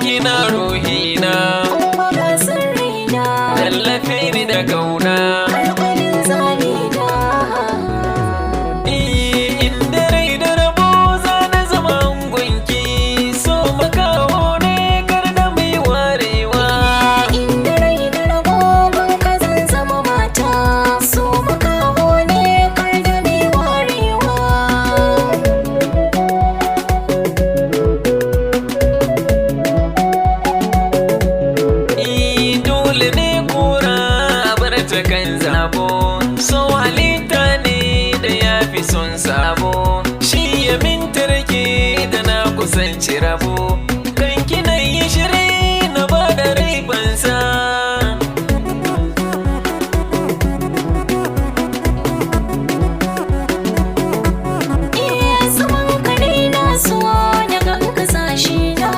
Kina ruhina, Ummara sirrina, tallafe ni da kauna. alƙalin zalina. Inda rai da rabo za na zama gunki, so makaho ne kar da mai warewa. Inda rai da rabo ban ka zan zama mata, so makaho ne kar da mai warewa. Dole ne kura bar ta kan zabo, so halitta ne da ya fi son sabo. Shi ya min tarke da na kusanci rabo, kan kina yi shiri na ba da rai bansa. Zaman ka dai na so daga ka sashi na,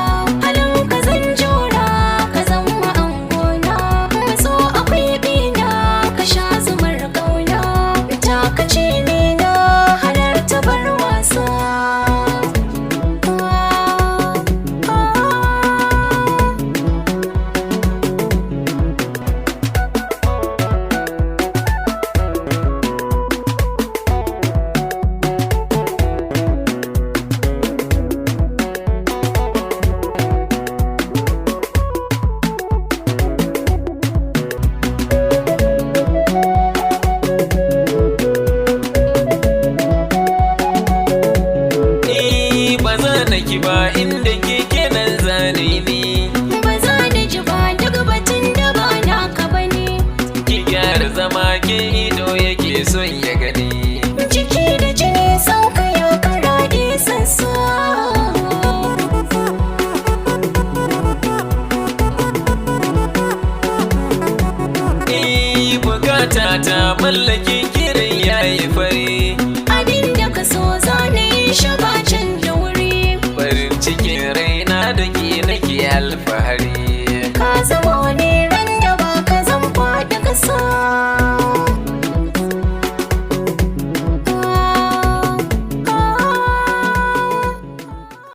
halin ka zan jura ka zama angona. Maso akwai bina ka sha zumar kauna, ta ka ce ni na halarta bar wasa. Ba za na ki ba inda ke kenan zane ni. Ba za da ji ba duk batun da ba naka bane, Ki gyara zama ke ido yake son ya gani. jiki da jini sau ka ya karaɗe sassa. Bukata ta mallaki kirin yayi fari, Abin da ka so za na yi shi ba can da wuri. farin cikin raina da ke nake alfahari.